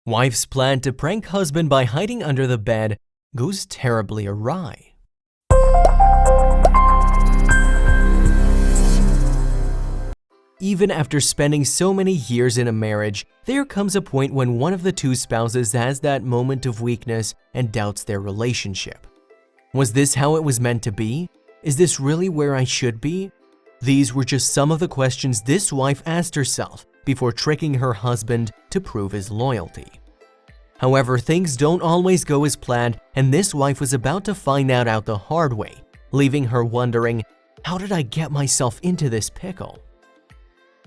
Wife's plan to prank husband by hiding under the bed goes terribly awry. Even after spending so many years in a marriage, there comes a point when one of the two spouses has that moment of weakness and doubts their relationship. Was this how it was meant to be? Is this really where I should be? These were just some of the questions this wife asked herself before tricking her husband to prove his loyalty. However, things don't always go as planned, and this wife was about to find out the hard way, leaving her wondering, how did I get myself into this pickle?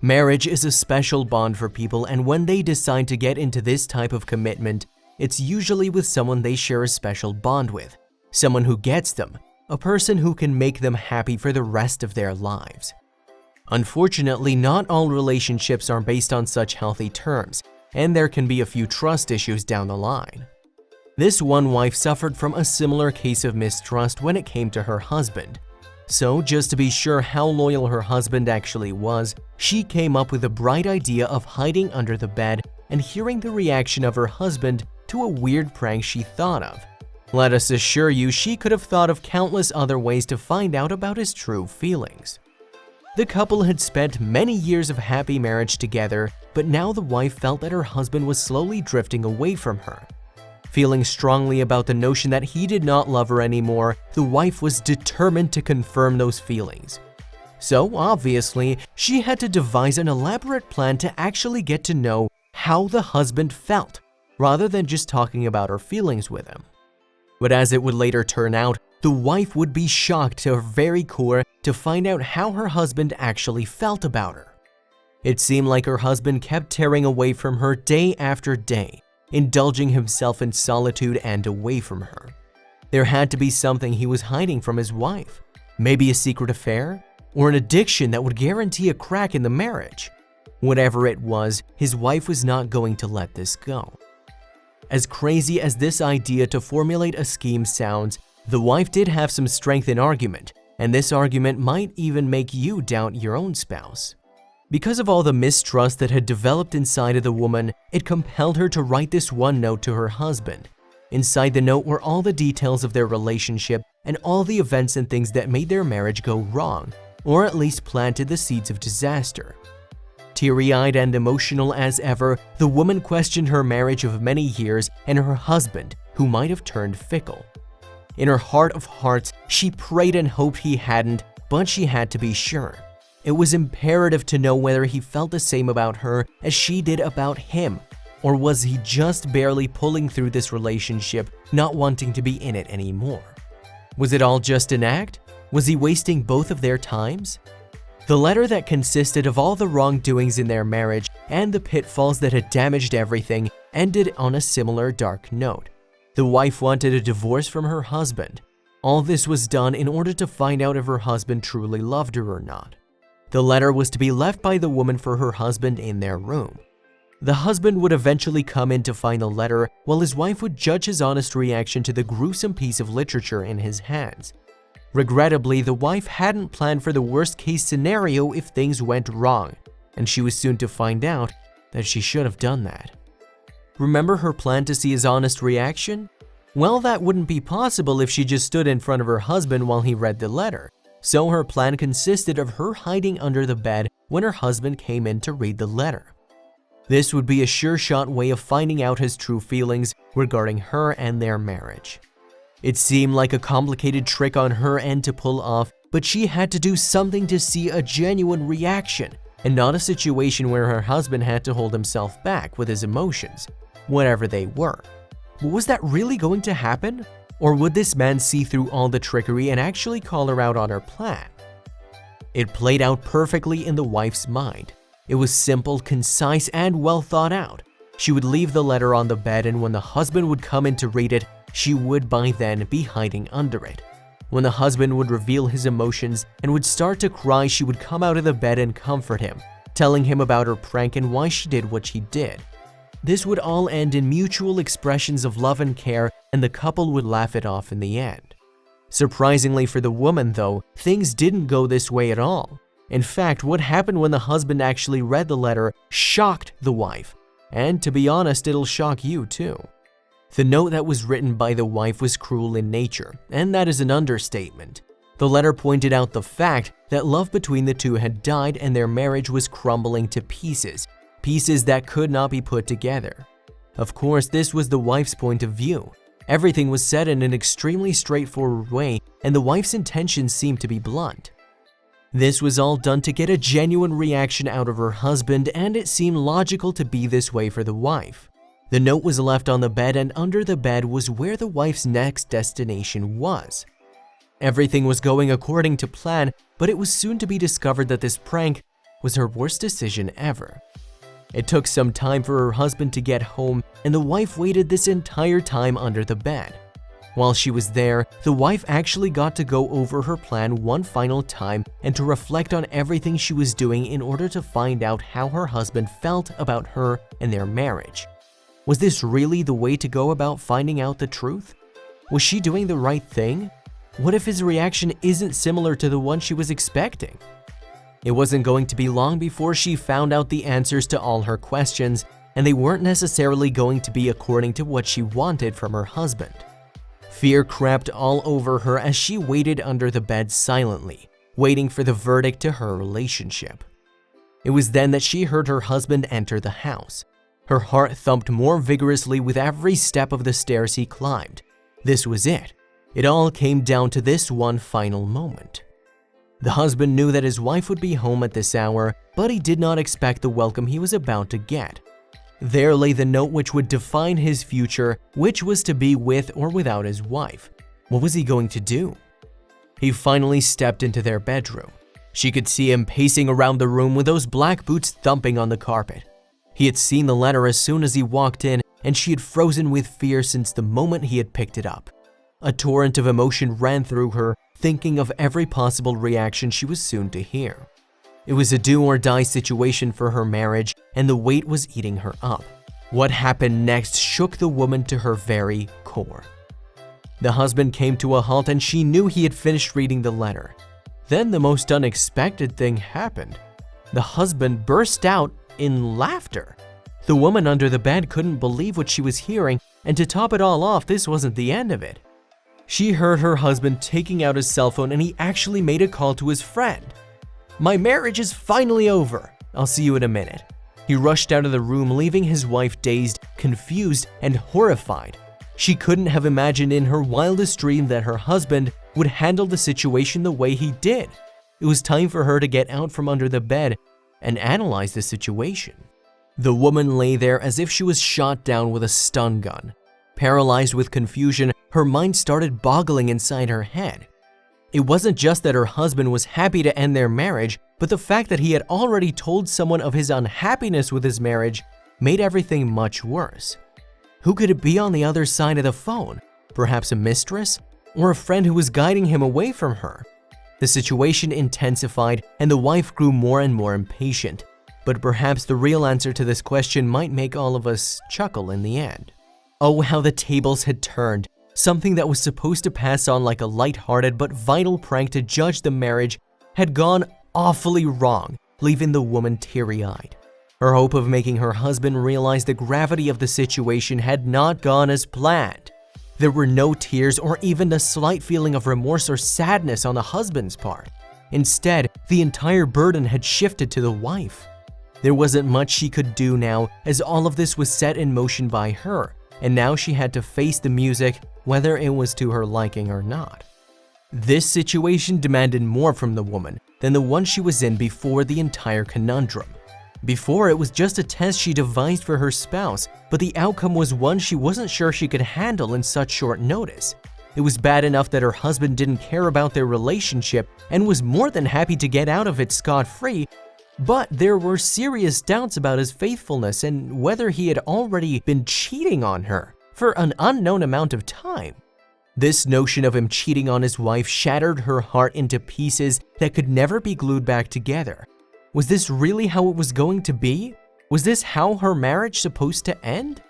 Marriage is a special bond for people, and when they decide to get into this type of commitment, it's usually with someone they share a special bond with, someone who gets them, a person who can make them happy for the rest of their lives. Unfortunately, not all relationships are based on such healthy terms, and there can be a few trust issues down the line. This one wife suffered from a similar case of mistrust when it came to her husband. So, just to be sure how loyal her husband actually was, she came up with a bright idea of hiding under the bed and hearing the reaction of her husband to a weird prank she thought of. Let us assure you, she could have thought of countless other ways to find out about his true feelings. The couple had spent many years of happy marriage together, but now the wife felt that her husband was slowly drifting away from her. Feeling strongly about the notion that he did not love her anymore, the wife was determined to confirm those feelings. So, obviously, she had to devise an elaborate plan to actually get to know how the husband felt, rather than just talking about her feelings with him. But as it would later turn out, the wife would be shocked to her very core to find out how her husband actually felt about her. It seemed like her husband kept tearing away from her day after day, indulging himself in solitude and away from her. There had to be something he was hiding from his wife, maybe a secret affair, or an addiction that would guarantee a crack in the marriage. Whatever it was, his wife was not going to let this go. As crazy as this idea to formulate a scheme sounds, the wife did have some strength in argument, and this argument might even make you doubt your own spouse. Because of all the mistrust that had developed inside of the woman, it compelled her to write this one note to her husband. Inside the note were all the details of their relationship and all the events and things that made their marriage go wrong, or at least planted the seeds of disaster. Teary-eyed and emotional as ever, the woman questioned her marriage of many years and her husband, who might have turned fickle. In her heart of hearts, she prayed and hoped he hadn't, but she had to be sure. It was imperative to know whether he felt the same about her as she did about him, or was he just barely pulling through this relationship, not wanting to be in it anymore? Was it all just an act? Was he wasting both of their times? The letter that consisted of all the wrongdoings in their marriage and the pitfalls that had damaged everything ended on a similar dark note. The wife wanted a divorce from her husband. All this was done in order to find out if her husband truly loved her or not. The letter was to be left by the woman for her husband in their room. The husband would eventually come in to find the letter, while his wife would judge his honest reaction to the gruesome piece of literature in his hands. Regrettably, the wife hadn't planned for the worst-case scenario if things went wrong, and she was soon to find out that she should have done that. Remember her plan to see his honest reaction? Well, that wouldn't be possible if she just stood in front of her husband while he read the letter. So her plan consisted of her hiding under the bed when her husband came in to read the letter. This would be a sure-shot way of finding out his true feelings regarding her and their marriage. It seemed like a complicated trick on her end to pull off, but she had to do something to see a genuine reaction, and not a situation where her husband had to hold himself back with his emotions, whatever they were. But was that really going to happen? Or would this man see through all the trickery and actually call her out on her plan? It played out perfectly in the wife's mind. It was simple, concise, and well thought out. She would leave the letter on the bed, and when the husband would come in to read it, she would by then be hiding under it. When the husband would reveal his emotions and would start to cry, she would come out of the bed and comfort him, telling him about her prank and why she did what she did. This would all end in mutual expressions of love and care, and the couple would laugh it off in the end. Surprisingly for the woman, though, things didn't go this way at all. In fact, what happened when the husband actually read the letter shocked the wife. And to be honest, it'll shock you too. The note that was written by the wife was cruel in nature, and that is an understatement. The letter pointed out the fact that love between the two had died and their marriage was crumbling to pieces, pieces that could not be put together. Of course, this was the wife's point of view. Everything was said in an extremely straightforward way, and the wife's intentions seemed to be blunt. This was all done to get a genuine reaction out of her husband, and it seemed logical to be this way for the wife. The note was left on the bed, and under the bed was where the wife's next destination was. Everything was going according to plan, but it was soon to be discovered that this prank was her worst decision ever. It took some time for her husband to get home, and the wife waited this entire time under the bed. While she was there, the wife actually got to go over her plan one final time and to reflect on everything she was doing in order to find out how her husband felt about her and their marriage. Was this really the way to go about finding out the truth? Was she doing the right thing? What if his reaction isn't similar to the one she was expecting? It wasn't going to be long before she found out the answers to all her questions, and they weren't necessarily going to be according to what she wanted from her husband. Fear crept all over her as she waited under the bed silently, waiting for the verdict to her relationship. It was then that she heard her husband enter the house. Her heart thumped more vigorously with every step of the stairs he climbed. This was it. It all came down to this one final moment. The husband knew that his wife would be home at this hour, but he did not expect the welcome he was about to get. There lay the note which would define his future, which was to be with or without his wife. What was he going to do? He finally stepped into their bedroom. She could see him pacing around the room with those black boots thumping on the carpet. He had seen the letter as soon as he walked in, and she had frozen with fear since the moment he had picked it up. A torrent of emotion ran through her, thinking of every possible reaction she was soon to hear. It was a do-or-die situation for her marriage, and the weight was eating her up. What happened next shook the woman to her very core. The husband came to a halt, and she knew he had finished reading the letter. Then the most unexpected thing happened. The husband burst out in laughter. The woman under the bed couldn't believe what she was hearing, and to top it all off, this wasn't the end of it. She heard her husband taking out his cell phone, and he actually made a call to his friend. "My marriage is finally over. I'll see you in a minute." He rushed out of the room, leaving his wife dazed, confused, and horrified. She couldn't have imagined in her wildest dream that her husband would handle the situation the way he did. It was time for her to get out from under the bed and analyze the situation. The woman lay there as if she was shot down with a stun gun. Paralyzed with confusion, her mind started boggling inside her head. It wasn't just that her husband was happy to end their marriage, but the fact that he had already told someone of his unhappiness with his marriage made everything much worse. Who could it be on the other side of the phone? Perhaps a mistress? Or a friend who was guiding him away from her? The situation intensified, and the wife grew more and more impatient. But perhaps the real answer to this question might make all of us chuckle in the end. Oh, how the tables had turned. Something that was supposed to pass on like a light-hearted but vital prank to judge the marriage had gone awfully wrong, leaving the woman teary-eyed. Her hope of making her husband realize the gravity of the situation had not gone as planned. There were no tears or even a slight feeling of remorse or sadness on the husband's part. Instead, the entire burden had shifted to the wife. There wasn't much she could do now, as all of this was set in motion by her, and now she had to face the music, whether it was to her liking or not. This situation demanded more from the woman than the one she was in before the entire conundrum. Before, it was just a test she devised for her spouse, but the outcome was one she wasn't sure she could handle in such short notice. It was bad enough that her husband didn't care about their relationship and was more than happy to get out of it scot-free, but there were serious doubts about his faithfulness and whether he had already been cheating on her for an unknown amount of time. This notion of him cheating on his wife shattered her heart into pieces that could never be glued back together. Was this really how it was going to be? Was this how her marriage supposed to end?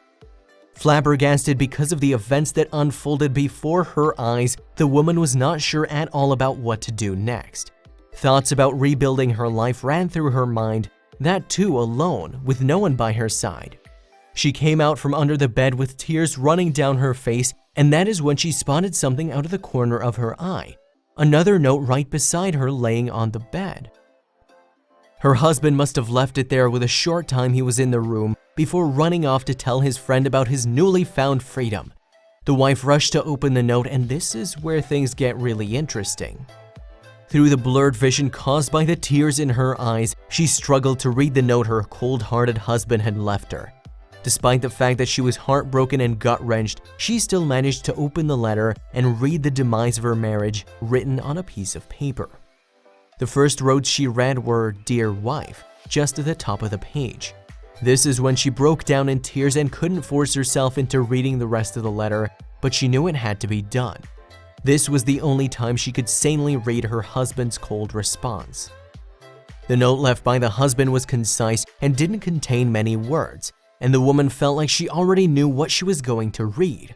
Flabbergasted because of the events that unfolded before her eyes, the woman was not sure at all about what to do next. Thoughts about rebuilding her life ran through her mind, that too alone, with no one by her side. She came out from under the bed with tears running down her face, and that is when she spotted something out of the corner of her eye. Another note right beside her laying on the bed. Her husband must have left it there with a short time he was in the room before running off to tell his friend about his newly found freedom. The wife rushed to open the note, and this is where things get really interesting. Through the blurred vision caused by the tears in her eyes, she struggled to read the note her cold-hearted husband had left her. Despite the fact that she was heartbroken and gut-wrenched, she still managed to open the letter and read the demise of her marriage written on a piece of paper. The first words she read were, "Dear wife," just at the top of the page. This is when she broke down in tears and couldn't force herself into reading the rest of the letter, but she knew it had to be done. This was the only time she could sanely read her husband's cold response. The note left by the husband was concise and didn't contain many words, and the woman felt like she already knew what she was going to read.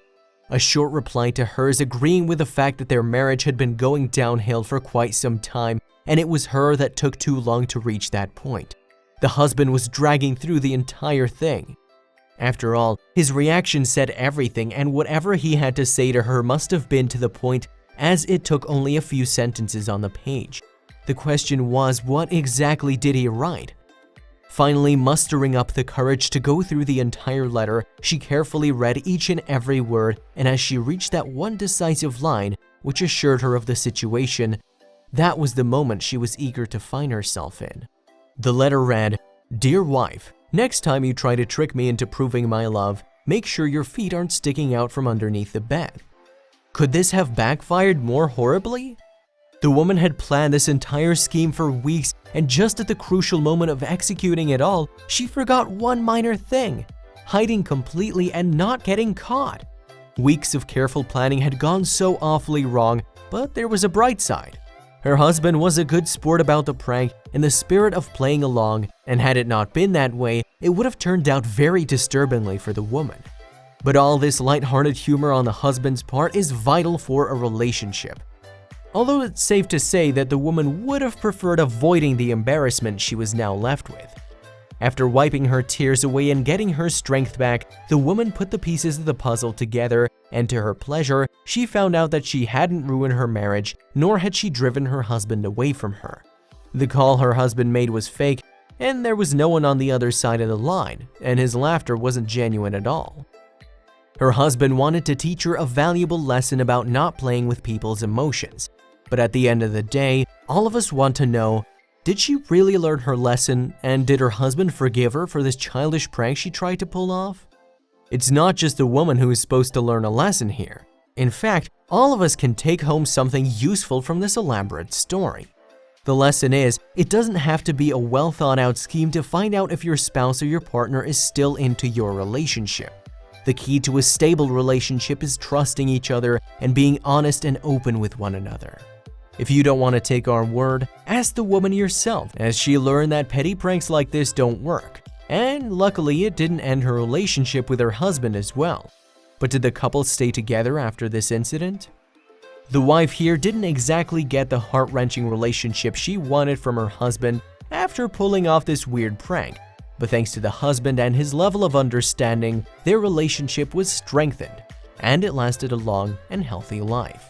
A short reply to hers agreeing with the fact that their marriage had been going downhill for quite some time, and it was her that took too long to reach that point. The husband was dragging through the entire thing. After all, his reaction said everything, and whatever he had to say to her must have been to the point, as it took only a few sentences on the page. The question was, what exactly did he write? Finally, mustering up the courage to go through the entire letter, she carefully read each and every word, and as she reached that one decisive line, which assured her of the situation, that was the moment she was eager to find herself in. The letter read, "Dear wife, next time you try to trick me into proving my love, make sure your feet aren't sticking out from underneath the bed." Could this have backfired more horribly? The woman had planned this entire scheme for weeks, and just at the crucial moment of executing it all, she forgot one minor thing: hiding completely and not getting caught. Weeks of careful planning had gone so awfully wrong, but there was a bright side. Her husband was a good sport about the prank in the spirit of playing along, and had it not been that way, it would have turned out very disturbingly for the woman. But all this lighthearted humor on the husband's part is vital for a relationship. Although it's safe to say that the woman would have preferred avoiding the embarrassment she was now left with. After wiping her tears away and getting her strength back, the woman put the pieces of the puzzle together, and to her pleasure, she found out that she hadn't ruined her marriage, nor had she driven her husband away from her. The call her husband made was fake, and there was no one on the other side of the line, and his laughter wasn't genuine at all. Her husband wanted to teach her a valuable lesson about not playing with people's emotions. But at the end of the day, all of us want to know, did she really learn her lesson, and did her husband forgive her for this childish prank she tried to pull off? It's not just the woman who is supposed to learn a lesson here. In fact, all of us can take home something useful from this elaborate story. The lesson is, it doesn't have to be a well-thought-out scheme to find out if your spouse or your partner is still into your relationship. The key to a stable relationship is trusting each other and being honest and open with one another. If you don't want to take our word, ask the woman yourself, as she learned that petty pranks like this don't work. And luckily, it didn't end her relationship with her husband as well. But did the couple stay together after this incident? The wife here didn't exactly get the heart-wrenching relationship she wanted from her husband after pulling off this weird prank. But thanks to the husband and his level of understanding, their relationship was strengthened, and it lasted a long and healthy life.